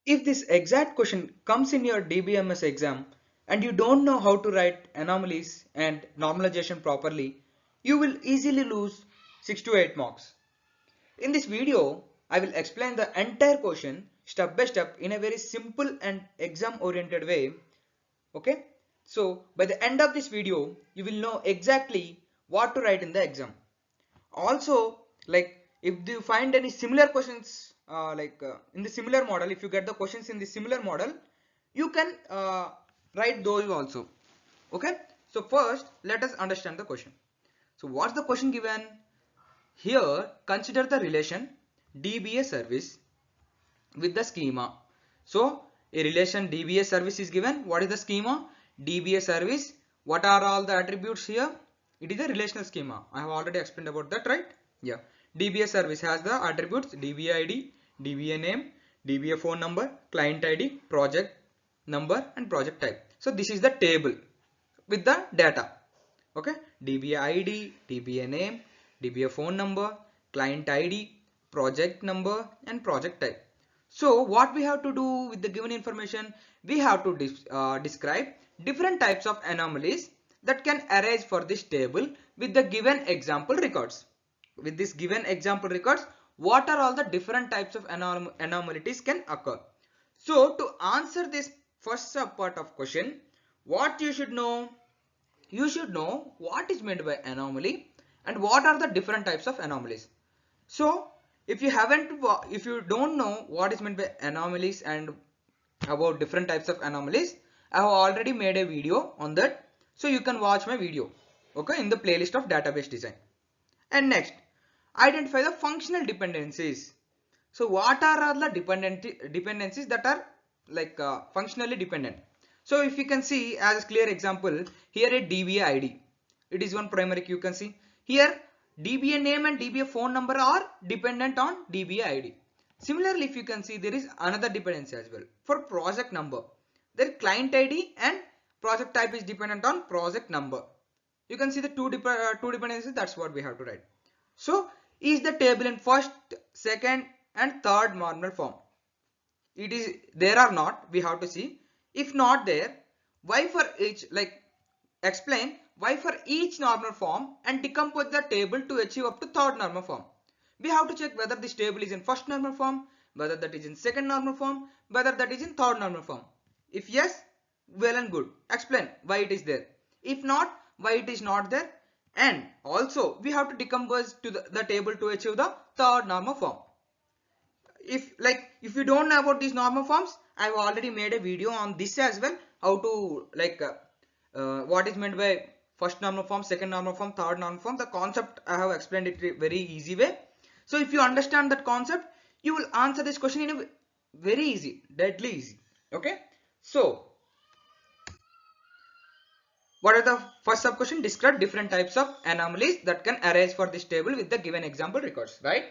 If this exact question comes in your DBMS exam and you don't know how to write anomalies and normalization properly, you will easily lose 6 to 8 marks. In this video, I will explain the entire question step by step in a very simple and exam oriented way. Okay? So by the end of this video, you will know exactly what to write in the exam. Also, like if you find any similar questions in the similar model, if you get the questions in the similar model, you can write those also. Okay? So first, let us understand the question. So what's the question given? Here, consider the relation DBA service with the schema. So a relation DBA service is given. What is the schema? DBA service. What are all the attributes here? It is a relational schema. I have already explained about that, right? Yeah. DBA service has the attributes DBA ID, DBA name, DBA phone number, client ID, project number and project type. So this is the table with the data. Okay. DBA ID, DBA name, DBA phone number, client ID, project number and project type. So what we have to do with the given information, we have to describe different types of anomalies that can arise for this table with the given example records. With this given example records, what are all the different types of anomalies can occur. So to answer this first sub part of question, what you should know? You should know what is meant by anomaly and what are the different types of anomalies. So if you don't know what is meant by anomalies and about different types of anomalies, I have already made a video on that. So you can watch my video, okay, in the playlist of database design. And next, identify the functional dependencies. So what are all the dependencies that are functionally dependent? So if you can see as a clear example, here a DBA ID. It is one primary key you can see. Here DBA name and DBA phone number are dependent on DBA ID. Similarly, if you can see there is another dependency as well. For project number, their client ID and project type is dependent on project number. You can see the two dependencies, that's what we have to write. So is the table in first, second and third normal form? It is there or not, we have to see. If not there, why for each, explain why for each normal form and decompose the table to achieve up to third normal form. We have to check whether this table is in first normal form, whether that is in second normal form, whether that is in third normal form. If yes, well and good. Explain why it is there. If not, why it is not there. And also we have to decompose to the table to achieve the third normal form. If you don't know about these normal forms, I have already made a video on this as well, how to what is meant by first normal form, second normal form, third normal form. The concept I have explained it very easy way. So if you understand that concept, you will answer this question in a very easy, deadly easy. Okay. So what are the first sub question? Describe different types of anomalies that can arise for this table with the given example records, right?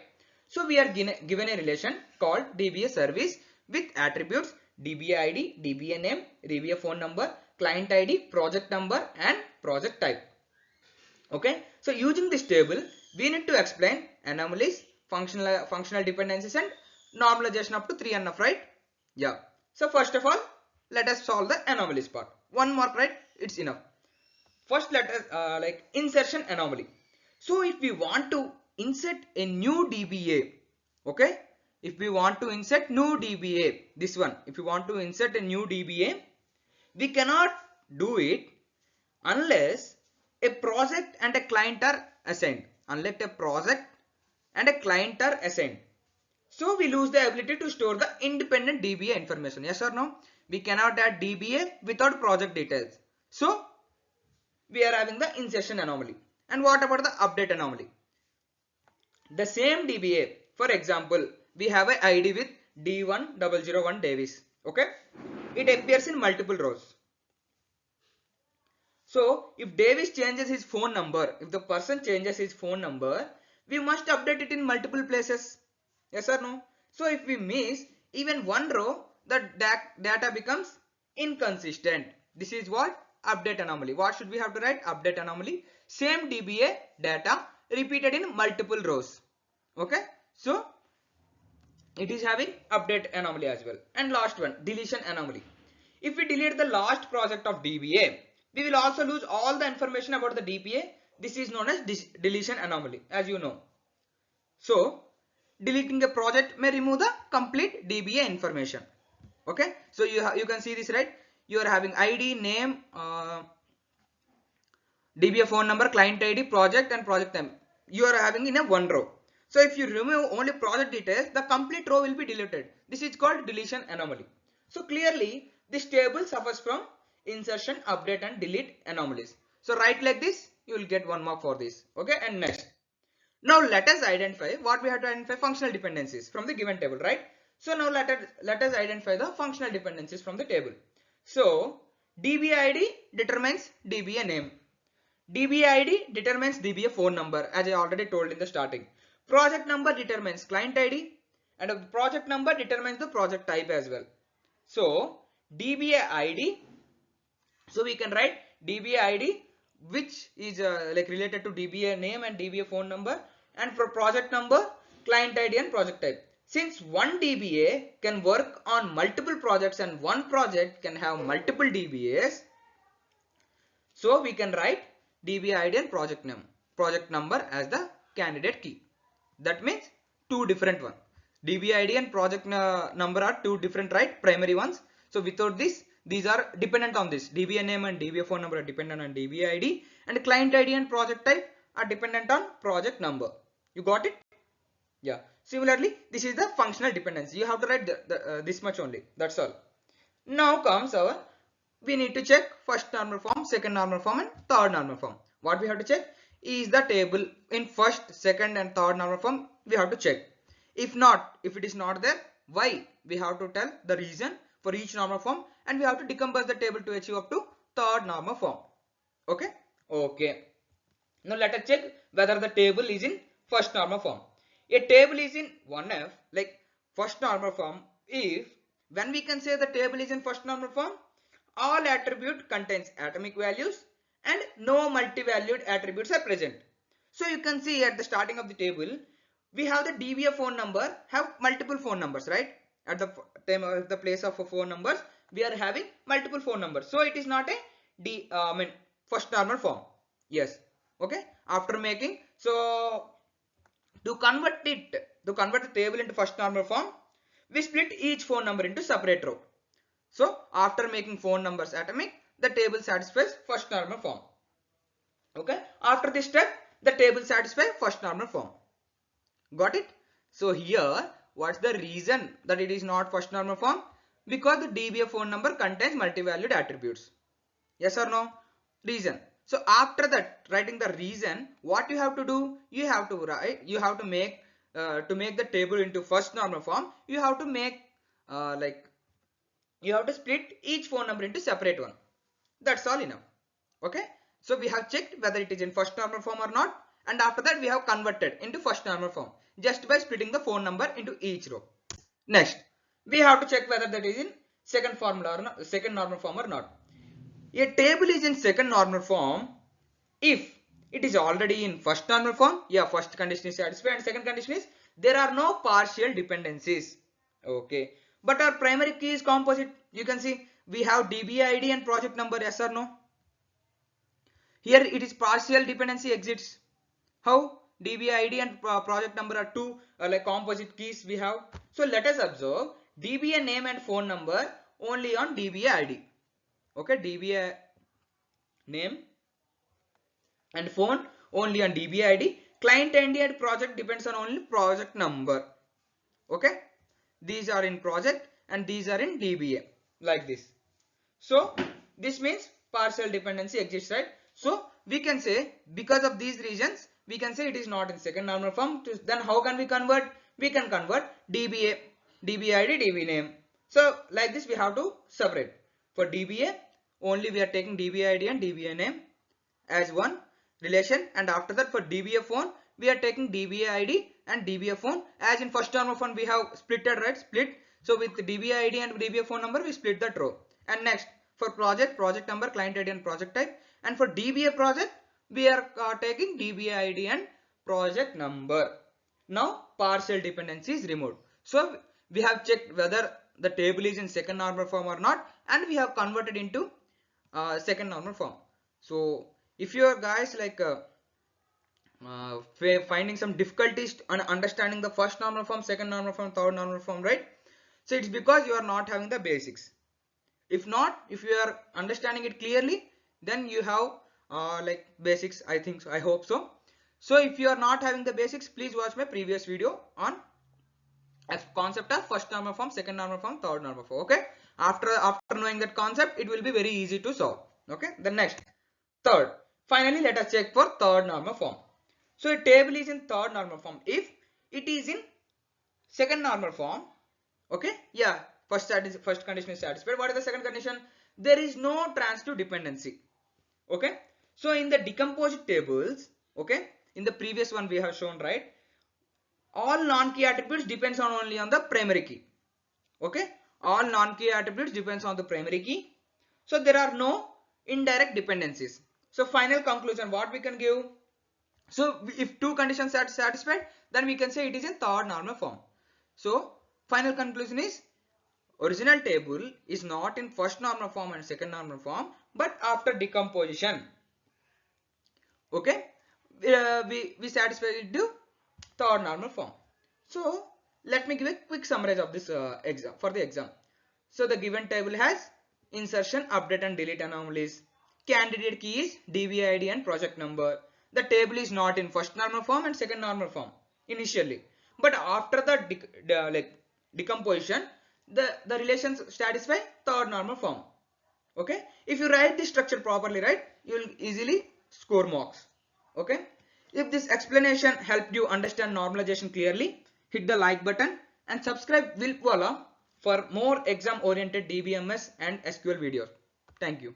So we are given a relation called DBA service with attributes DBA ID, DBA name, DBA phone number, client ID, project number and project type. Okay. So using this table, we need to explain anomalies, functional dependencies and normalization up to 3 enough, right? Yeah. So first of all, let us solve the anomalies part. 1 mark, right? It's enough. First let us insertion anomaly. So if we want to insert a new DBA, okay, if we want to insert new DBA, this one, if we want to insert a new DBA, we cannot do it unless a project and a client are assigned. Unless a project and a client are assigned. So we lose the ability to store the independent DBA information. Yes or no? We cannot add DBA without project details. So we are having the insertion anomaly. And what about the update anomaly? The same DBA, for example, we have an ID with D1001 Davis. Okay, it appears in multiple rows. So if Davis changes his phone number, if the person changes his phone number, we must update it in multiple places. Yes or no? So if we miss even one row, the data becomes inconsistent. This is what? Update anomaly. What should we have to write? Update anomaly. Same DBA data repeated in multiple rows. Okay. So it is having update anomaly as well. And last one, deletion anomaly. If we delete the last project of DBA, we will also lose all the information about the DBA. This is known as deletion anomaly, as you know. So deleting a project may remove the complete DBA information. Okay, so you can see this, right? You are having ID, name, DBA phone number, client ID, project and project name. You are having in a one row. So if you remove only project details, the complete row will be deleted. This is called deletion anomaly. So clearly this table suffers from insertion, update and delete anomalies. So write like this, you will get 1 mark for this. Okay, and next. Now let us identify what we have to identify: functional dependencies from the given table, right? So now let us identify the functional dependencies from the table. So DBA ID determines DBA name. DBA ID determines DBA phone number, as I already told in the starting. Project number determines client ID, and the project number determines the project type as well. So DBA ID, so we can write DBA ID which is like related to DBA name and DBA phone number, and for project number, client ID and project type. Since one DBA can work on multiple projects and one project can have multiple DBAs, so we can write DBA ID and project number as the candidate key. That means two different ones. DBA ID and project number are two different, right? Primary ones. So without this, these are dependent on this. DBA name and DBA phone number are dependent on DBA ID, and client ID and project type are dependent on project number. You got it? Yeah. Similarly, this is the functional dependency. You have to write this much only. That's all. Now comes we need to check first normal form, second normal form and third normal form. What we have to check is the table in first, second and third normal form. We have to check. If it is not there, why? We have to tell the reason for each normal form, and we have to decompose the table to achieve up to third normal form. Okay? Okay. Now let us check whether the table is in first normal form. A table is in 1F, like first normal form, if when we can say the table is in first normal form, all attribute contains atomic values and no multi-valued attributes are present. So you can see at the starting of the table, we have the DBA phone number have multiple phone numbers, right? At the place of phone numbers, we are having multiple phone numbers. So it is not a first normal form. Yes. Okay. After making, so to convert the table into first normal form, we split each phone number into separate row. So after making phone numbers atomic, the table satisfies first normal form. Okay. After this step, the table satisfies first normal form. Got it? So here, what's the reason that it is not first normal form? Because the DBA phone number contains multi-valued attributes. Yes or no? Reason. So after that, writing the reason, what you have to do? You have to make to make the table into first normal form. You have to make you have to split each phone number into separate one. That's all enough. Okay. So we have checked whether it is in first normal form or not, and after that we have converted into first normal form just by splitting the phone number into each row. Next, we have to check whether that is in second normal form or not. A table is in second normal form if it is already in first normal form. Yeah, first condition is satisfied, and second condition is there are no partial dependencies. Okay, but our primary key is composite. You can see we have DBA ID and project number. Yes or no? Here it is partial dependency exists. How? DBA ID and project number are two like composite keys we have. So let us observe DBA name and phone number only on DBA ID. Okay, DBA name and phone only on DBA ID. Client ID and project depends on only project number. Okay, these are in project and these are in DBA, like this. So this means partial dependency exists, right? So we can say because of these reasons, we can say it is not in second normal form. Then how can we convert? We can convert DBA ID, DB name. So like this we have to separate. For DBA only we are taking DBA ID and DBA name as one relation, and after that for DBA phone we are taking DBA ID and DBA phone. As in first normal form we have splitted, right? Split. So with DBA ID and DBA phone number we split that row. And next for project number, client ID and project type. And for DBA project we are taking DBA ID and project number. Now partial dependency is removed. So we have checked whether the table is in second normal form or not, and we have converted into second normal form. So if you are guys like finding some difficulties on understanding the first normal form, second normal form, third normal form, right? So it's because you are not having the basics. If not, if you are understanding it clearly, then you have like basics, I think so, I hope so. So if you are not having the basics, please watch my previous video on concept of first normal form, second normal form, third normal form. Okay, after knowing that concept, it will be very easy to solve. Okay, the next, third, finally let us check for third normal form. So a table is in third normal form if it is in second normal form. Okay, yeah, first condition is satisfied. What is the second condition? There is no transitive dependency. Okay, so in the decomposed tables, okay, in the previous one we have shown, right, all non-key attributes depends on only on the primary key. Okay, all non-key attributes depends on the primary key. So there are no indirect dependencies. So final conclusion, what we can give? So if two conditions are satisfied, then we can say it is in third normal form. So final conclusion is original table is not in first normal form and second normal form, but after decomposition. Okay, we satisfy it to third normal form. So let me give a quick summary of this exam for the exam. So the given table has insertion, update and delete anomalies. Candidate key is DB ID and project number. The table is not in first normal form and second normal form initially, but after the decomposition, the relations satisfy third normal form. Okay, if you write the structure properly, right, you will easily score marks. Okay, if this explanation helped you understand normalization clearly, hit the like button and subscribe WILP Wallah for more exam oriented DBMS and SQL videos. Thank you.